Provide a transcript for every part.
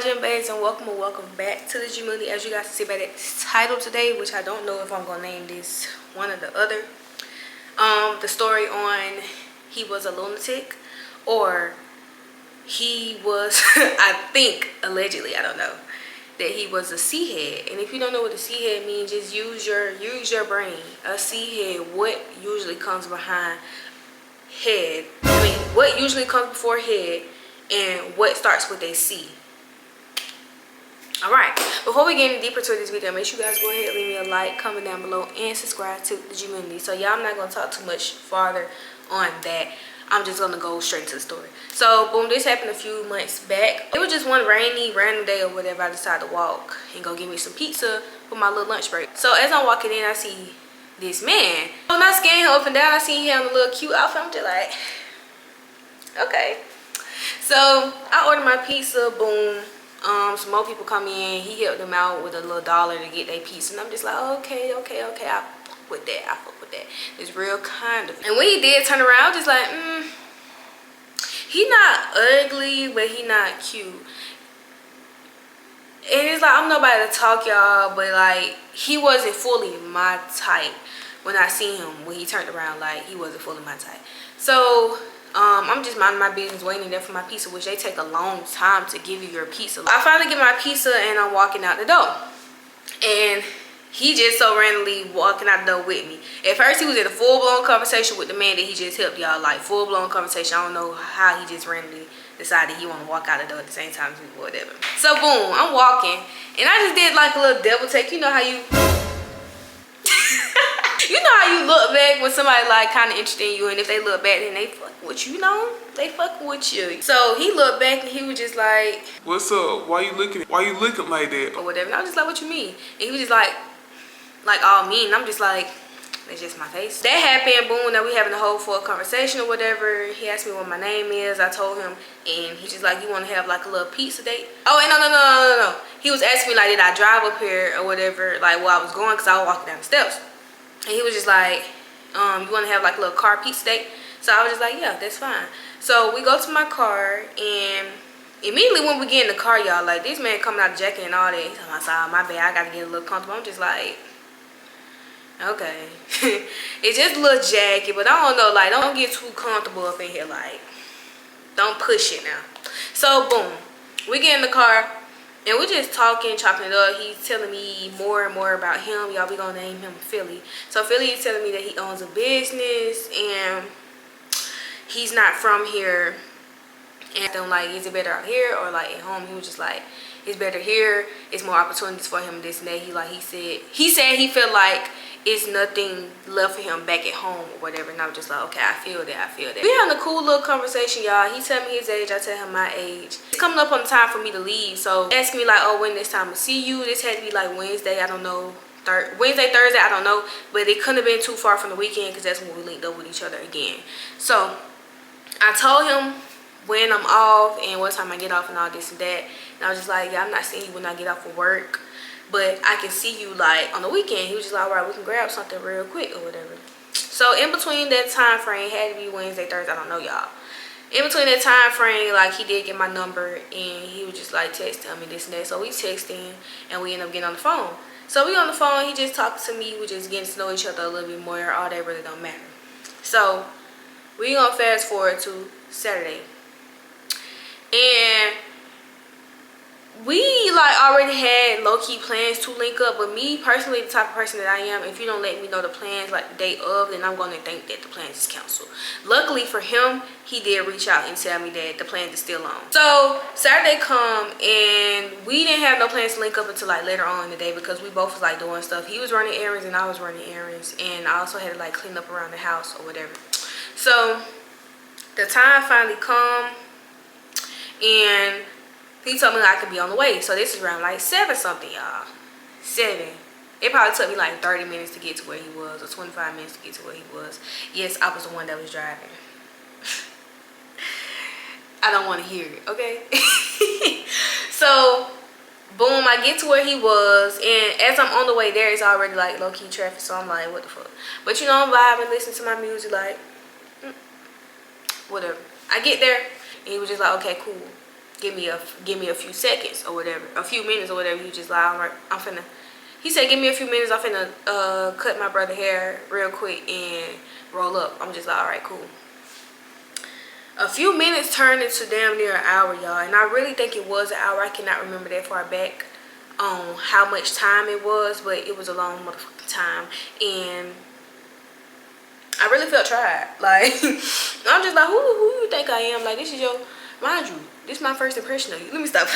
gembabes, and welcome or welcome back to the gemunity. As you guys can see by the title today, which I don't know if I'm gonna name this one or the other, the story on he was a lunatic, or he was I think allegedly, I don't know, that he was a cKHEAD. And if you don't know what a cKHEAD means, just use your brain. A cKHEAD, what usually comes behind head, what usually comes before head, and what starts with a C. Alright, before we get any deeper to this video, make sure you guys go ahead and leave me a like, comment down below, and subscribe to the gemunity. So y'all, I'm not going to talk too much farther on that. I'm just going to go straight to the story. So boom, this happened a few months back. It was just one rainy random day or whatever. I decided to walk and go get me some pizza for my little lunch break. So as I'm walking in, I see this man. I'm not scanning him up and down. I see him in a little cute outfit. I'm just like, okay. So I ordered my pizza, boom. Some more people come in. He helped them out with a little $1 to get their pizza. And I'm just like, okay. I fuck with that. It's real kind of. And when he did turn around, I was just like, he not ugly, but he not cute. And it's like, I'm nobody to talk, y'all, but like, he wasn't fully my type. When I seen him, when he turned around, like, he wasn't fully my type. So I'm just minding my business, waiting there for my pizza, which they take a long time to give you your pizza. I finally get my pizza and I'm walking out the door, and he just so randomly walking out the door with me. At first he was in a full-blown conversation with the man that he just helped, y'all, like full-blown conversation. I don't know how he just randomly decided he want to walk out the door at the same time as me, whatever. So boom, I'm walking and I just did like a little double take. You know how you you know how you look back when somebody like kind of interested in you, and if they look back, then they fuck with you, you know? They fuck with you. So he looked back and he was just like, "What's up? Why you looking like that?" Or whatever. And I was just like, "What you mean?" And he was just like all mean. And I'm just like, that's just my face. That happened, boom, now we having a whole full conversation or whatever. He asked me what my name is. I told him, and he just like, you want to have like a little pizza date? Oh, and no. He was asking me like, did I drive up here or whatever, like where I was going, because I was walking down the steps. And he was just like, you want to have like a little car pizza date? So I was just like, yeah, that's fine. So we go to my car, and immediately when we get in the car, y'all, like this man coming out of jacket and all that. He's like, oh, my bad, I got to get a little comfortable. I'm just like, okay. It's just a little jacket, but I don't know, like, don't get too comfortable up in here, like, don't push it now. So boom, we get in the car and we just talking, chopping it up. He's telling me more and more about him. Y'all, we gonna name him Philly. So Philly is telling me that he owns a business and he's not from here, and I'm like, is it better out here or like at home? He was just like, it's better here, it's more opportunities for him, this and that. He said he felt like it's nothing left for him back at home or whatever. And I was just like, okay, I feel that. We having a cool little conversation, y'all. He tell me his age, I tell him my age. It's coming up on the time for me to leave, so asking me like, oh, when it's time to see you. This had to be like Wednesday, I don't know, Wednesday, Thursday, I don't know, but it couldn't have been too far from the weekend, because that's when we linked up with each other again. So I told him when I'm off and what time I get off and all this and that. And I was just like, yeah, I'm not seeing you when I get off of work, but I can see you like on the weekend. He was just like, all right, we can grab something real quick or whatever. So in between that time frame, had to be Wednesday, Thursday, I don't know, y'all. In between that time frame, like, he did get my number and he was just like texting me this and that. So we texting and we end up getting on the phone. So we on the phone, he just talking to me, we just getting to know each other a little bit more. All that really don't matter. So we gonna fast forward to Saturday, and we like already had low-key plans to link up. But me personally, the type of person that I am, if you don't let me know the plans like the day of, then I'm going to think that the plans is canceled. Luckily for him, he did reach out and tell me that the plans is still on. So Saturday come, and we didn't have no plans to link up until like later on in the day, because we both was like doing stuff. He was running errands and I was running errands, and I also had to like clean up around the house or whatever. So the time finally come, and he told me I could be on the way. So this is around like 7 something, y'all. 7. It probably took me like 30 minutes to get to where he was, or 25 minutes to get to where he was. Yes, I was the one that was driving. I don't want to hear it, okay? So boom, I get to where he was, and as I'm on the way there, it's already like low-key traffic. So I'm like, what the fuck? But you know, I'm vibing, listening to my music, like whatever. I get there and he was just like, okay, cool. give me a few seconds or whatever, a few minutes or whatever. He just like, all right, I'm finna. He said, give me a few minutes. I'm finna cut my brother hair real quick and roll up. I'm just like, all right, cool. A few minutes turned into damn near an hour, y'all, and I really think it was an hour. I cannot remember that far back on how much time it was, but it was a long motherfucking time, and I really felt tried. Like, I'm just like, who you think I am? Like, this is your, mind you, this is my first impression of you. Let me stop.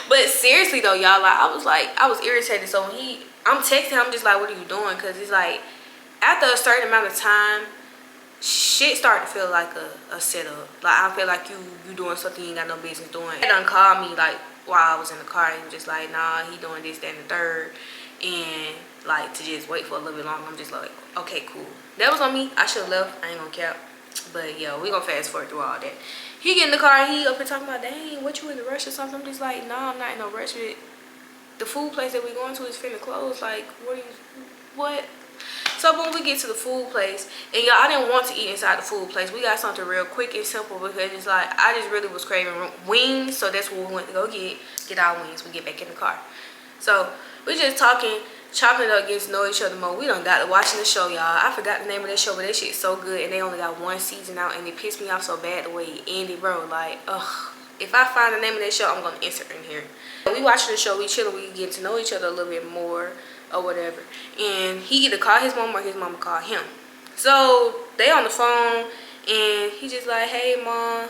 But seriously though, y'all, like, I was irritated. So when I'm texting him, I'm just like, what are you doing? Because it's like, after a certain amount of time, shit started to feel like a setup. Like, I feel like you doing something you ain't got no business doing. He done called me like while I was in the car, and he was just like, nah, he doing this, that, and the third, and like to just wait for a little bit longer. I'm just like, okay, cool. That was on me. I should have left. I ain't gonna cap. But yo, we gonna fast forward through all that. He get in the car and he up here talking about, dang, what, you in a rush or something? I'm just like, nah, I'm not in no rush. The food place that we going to is finna close. Like, what? So when we get to the food place, and y'all, I didn't want to eat inside the food place. We got something real quick and simple because it's like, I just really was craving wings. So that's what we went to go get our wings. We get back in the car. So we just talking, chopping it up, getting to know each other more. We done got to watching the show, y'all. I forgot the name of that show, but that shit's so good, and they only got one season out, and it pissed me off so bad the way it ended, bro. Like, ugh. If I find the name of that show, I'm gonna insert in here. We watching the show, we chilling, we get to know each other a little bit more or whatever. And he either call his mom or his mama call him. So they on the phone, and he just like, hey mom,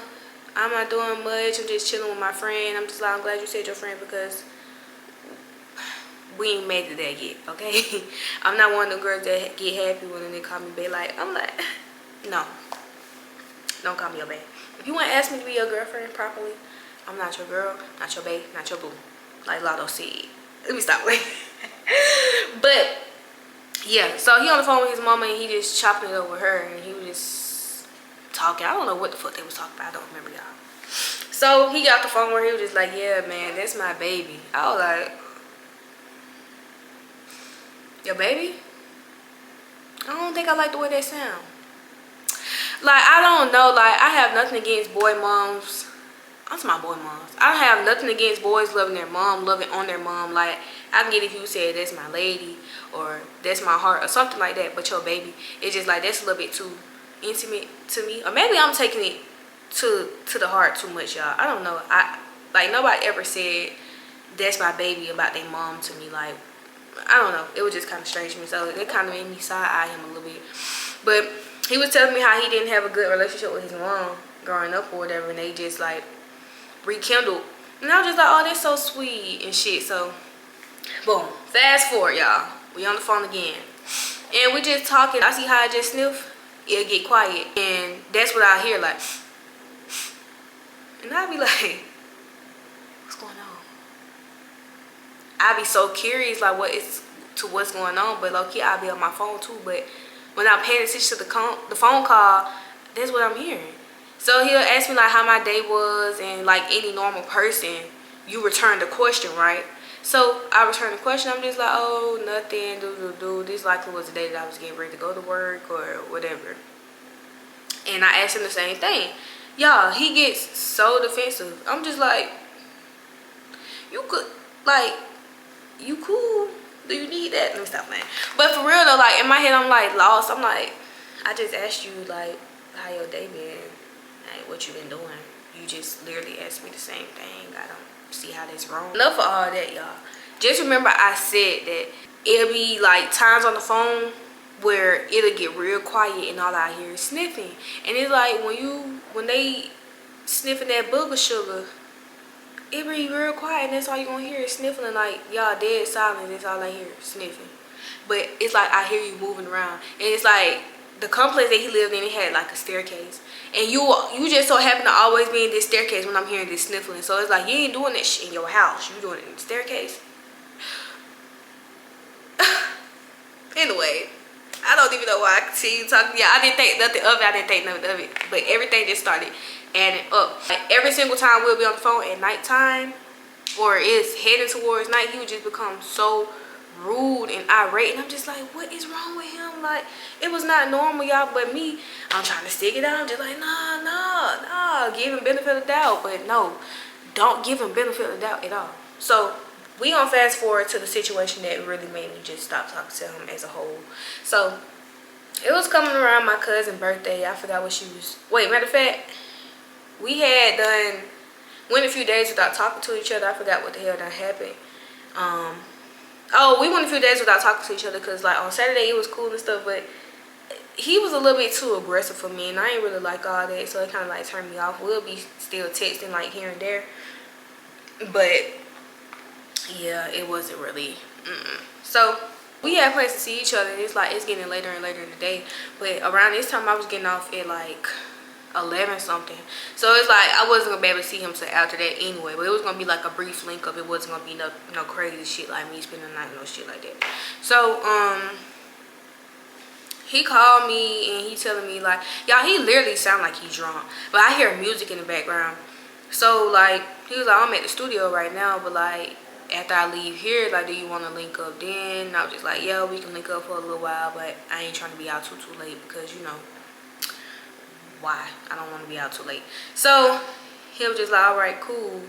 I'm not doing much. I'm just chilling with my friend. I'm just like, I'm glad you said your friend because we ain't made it there yet, okay? I'm not one of the girls that get happy when they call me babe. Like, I'm like, no, don't call me your babe. If you want to ask me to be your girlfriend properly, I'm not your girl, not your babe, not your boo. Like Lotto said. Let me stop. But yeah, so he on the phone with his mama, and he just chopping it up with her, and he was just talking. I don't know what the fuck they was talking about. I don't remember, y'all. So he got the phone where he was just like, yeah, man, that's my baby. I was like, your baby? I don't think I like the way that sound. Like, I don't know. Like, I have nothing against boy moms. That's my boy moms. I don't have nothing against boys loving their mom, loving on their mom. Like, I can get if you said that's my lady or that's my heart or something like that. But your baby, it's just like that's a little bit too intimate to me. Or maybe I'm taking it to the heart too much, y'all. I don't know. Like nobody ever said that's my baby about their mom to me. Like, I don't know. It was just kind of strange to me. So it kind of made me side eye him a little bit. But he was telling me how he didn't have a good relationship with his mom growing up or whatever, and they just like rekindled. And I was just like, oh, that's so sweet and shit. So boom, fast forward, y'all, we on the phone again, and we just talking. I see how I just sniff, it'll get quiet, and that's what I hear, like, and I be like, what's going on? I be so curious, like, what's going on, but low-key I be on my phone too. But when I'm paying attention to the phone call, that's what I'm hearing. So he'll ask me like how my day was, and like any normal person, you return the question, right? So I return the question. I'm just like, oh, nothing, This likely was the day that I was getting ready to go to work or whatever. And I asked him the same thing. Y'all, he gets so defensive. I'm just like, you cool? Do you need that? Let me stop, man. But for real though, like in my head, I'm like lost. I'm like, I just asked you like how your day been, like what you been doing. You just literally asked me the same thing. I don't see how that's wrong. Enough for all that, y'all. Just remember I said that it'll be like times on the phone where it'll get real quiet and all I hear is sniffing. And it's like when they sniffing that booger sugar, it be real quiet, and that's all you gonna hear is sniffing. And like y'all dead silent, that's all I hear, sniffing. But it's like I hear you moving around, and it's like the complex that he lived in, it had like a staircase, and you just so happen to always be in this staircase when I'm hearing this sniffling. So it's like you ain't doing that shit in your house, you doing it in the staircase. Anyway, I don't even know why I continue talking. Yeah, I didn't think nothing of it. But everything just started adding up. Like every single time we'll be on the phone at nighttime, or it's heading towards night, he would just become so rude and irate, and I'm just like, what is wrong with him? Like, it was not normal, y'all. But me, I'm trying to stick it out. I'm just like, nah, give him benefit of the doubt. But no, don't give him benefit of the doubt at all. So we gonna fast forward to the situation that really made me just stop talking to him as a whole. So it was coming around my cousin's birthday. I forgot what she was. Wait, matter of fact, we had went a few days without talking to each other. I forgot what the hell done happened. Oh, we went a few days without talking to each other because, like, on Saturday it was cool and stuff, but he was a little bit too aggressive for me, and I ain't really like all that, so it kind of like turned me off. We'll be still texting like here and there, but yeah, it wasn't really. So we had plans to see each other. It's like it's getting later and later in the day, but around this time I was getting off at like 11 something, so it's like I wasn't gonna be able to see him till after that anyway, but it was gonna be like a brief link up. It wasn't gonna be no crazy shit like me spending the night, no shit like that. So he called me and he telling me like, y'all, he literally sound like he drunk, but I hear music in the background. So like he was like, I'm at the studio right now, but like after I leave here, like, do you want to link up then? And I was just like, yeah, we can link up for a little while, but I ain't trying to be out too late because, you know, why? I don't want to be out too late. So he was just like, all right, cool.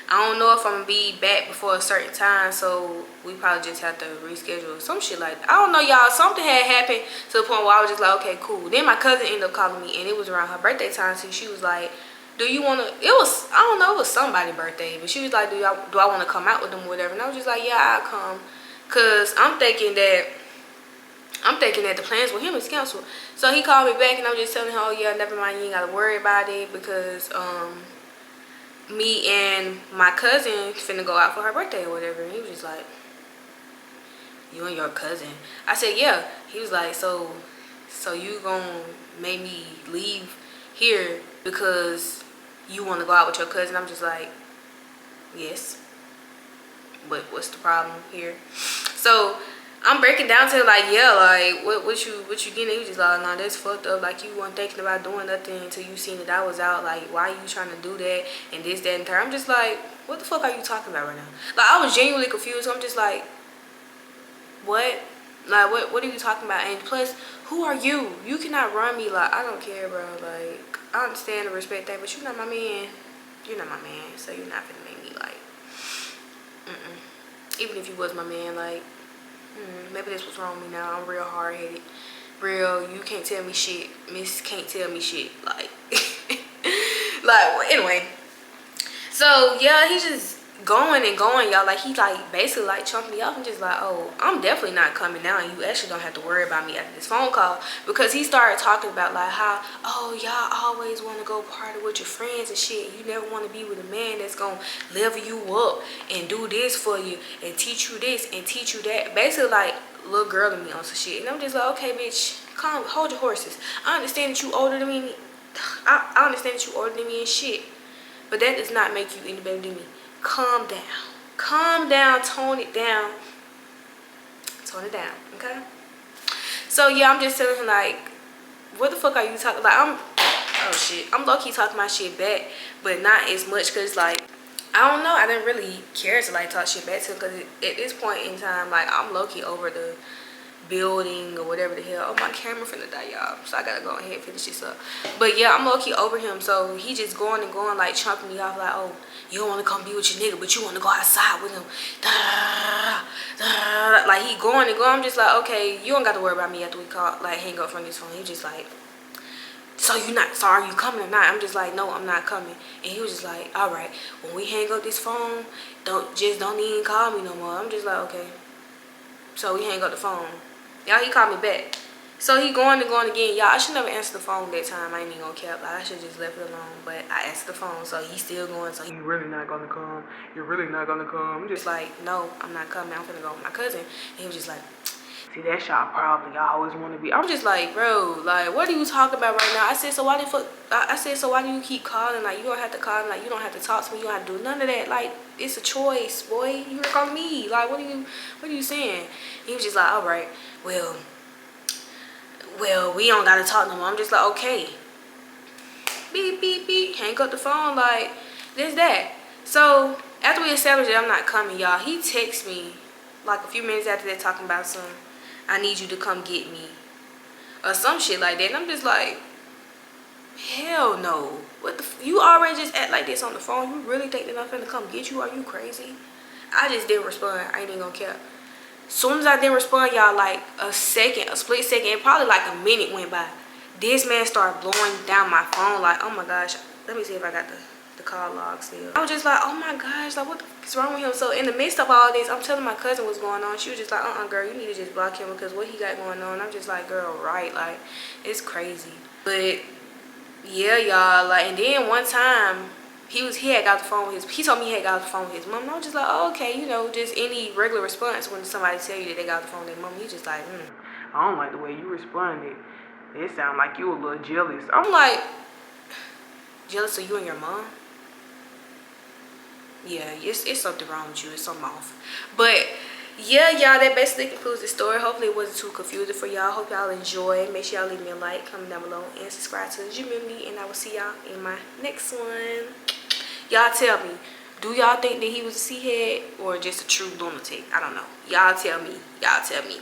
I don't know if I'm gonna be back before a certain time, so we probably just have to reschedule some shit like that. I don't know, y'all. Something had happened to the point where I was just like, okay, cool. Then my cousin ended up calling me, and it was around her birthday time. So she was like, do you want to? It was, I don't know, it was somebody's birthday, but she was like, do I want to come out with them or whatever? And I was just like, yeah, I'll come, cause I'm thinking that the plans with him is canceled. So he called me back, and I was just telling him, oh yeah, never mind, you ain't gotta worry about it, because me and my cousin finna go out for her birthday or whatever. And he was just like, you and your cousin? I said, yeah. He was like, so you gonna make me leave here because you want to go out with your cousin? I'm just like, yes, but what's the problem here? So I'm breaking down to like, yeah, like what you getting? He was just like, nah, that's fucked up. Like, you weren't thinking about doing nothing until you seen that I was out. Like, why are you trying to do that and this, that, and third? I'm just like, what the fuck are you talking about right now? Like, I was genuinely confused. I'm just like, what? Like, what are you talking about? And plus, who are you? You cannot run me. Like, I don't care, bro. Like, I understand and respect that, but you're not my man. You're not my man, so you're not gonna make me like, even if you was my man, like, maybe that's what's wrong with me now. I'm real hard-headed. Real, you can't tell me shit. Miss can't tell me shit. Like, like, anyway. So, yeah, he just going and going, y'all. Like, he, like, basically, like, chumped me off. I'm just like, oh, I'm definitely not coming now, and you actually don't have to worry about me after this phone call. Because he started talking about, like, how, oh, y'all always want to go party with your friends and shit. You never want to be with a man that's going to level you up and do this for you and teach you this and teach you that. Basically, like, little girl to me on some shit. And I'm just like, okay, bitch, calm, hold your horses. I understand that you older than me. I understand that you older than me and shit. But that does not make you any better than me. Calm down. Calm down. Tone it down. Tone it down. Okay? So, yeah, I'm just telling him, like, what the fuck are you talking? Like, oh, shit. I'm low-key talking my shit back, but not as much because, like, I don't know. I didn't really care to, like, talk shit back to him because at this point in time, like, I'm low-key over the building or whatever the hell. Oh, my camera finna die, y'all, so I gotta go ahead and finish this up. But yeah, I'm low-key over him, so he just going and going, like, chumping me off like, oh, you don't want to come be with your nigga, but you want to go outside with him. Like, he going and going. I'm just like, okay, you don't got to worry about me after we call, like, hang up from this phone. He just like, so are you coming or not? I'm just like, no, I'm not coming. And he was just like, all right, when we hang up this phone, don't even call me no more. I'm just like, okay. So we hang up the phone. Y'all, he called me back. So he going and going again. Y'all, I should never answer the phone that time. I ain't even gonna cap. Like, I should just left it alone. But I answered the phone, so he's still going. So You really not gonna come. You're really not gonna come. I'm just like, no, I'm not coming. I'm gonna go with my cousin. And he was just like, see, that's y'all problem. Y'all always want to be. I'm just like, bro, like, what are you talking about right now? I said, so why do you keep calling? Like, you don't have to call. Like, you don't have to talk to me. You don't have to do none of that. Like, it's a choice, boy. You work on me. Like, what are you saying? He was just like, all right, well, we don't gotta talk no more. I'm just like, okay. Beep, beep, beep. Hang up the phone, like, this, that. So after we established that I'm not coming, y'all, he texts me like a few minutes after that talking about some, I need you to come get me. Or some shit like that. And I'm just like, hell no. What the you already just act like this on the phone. You really think that I'm finna come get you? Are you crazy? I just didn't respond. I ain't even gonna care. Soon as I didn't respond, y'all, like a split second, and probably like a minute went by. This man started blowing down my phone like, oh my gosh. Let me see if I got the call log still. I was just like, oh my gosh, like what the fuck is wrong with him? So in the midst of all this, I'm telling my cousin what's going on. She was just like, girl, you need to just block him because what he got going on. I'm just like, girl, right, like it's crazy. But yeah, y'all, like, and then one time he had got the phone with he told me he had got the phone with his mom, and I was just like, oh, okay, you know, just any regular response when somebody tell you that they got the phone with their mom. He just like, I don't like the way you responded. It sound like you a little jealous. I'm like, jealous of you and your mom? Yeah, it's something wrong with you. It's something off. But yeah, y'all, that basically concludes the story. Hopefully it wasn't too confusing for y'all. Hope y'all enjoy. Make sure y'all leave me a like, comment down below, and subscribe to the community. And I will see y'all in my next one. Y'all tell me, do y'all think that he was a cKHEAD or just a true lunatic? I don't know. Y'all tell me. Y'all tell me.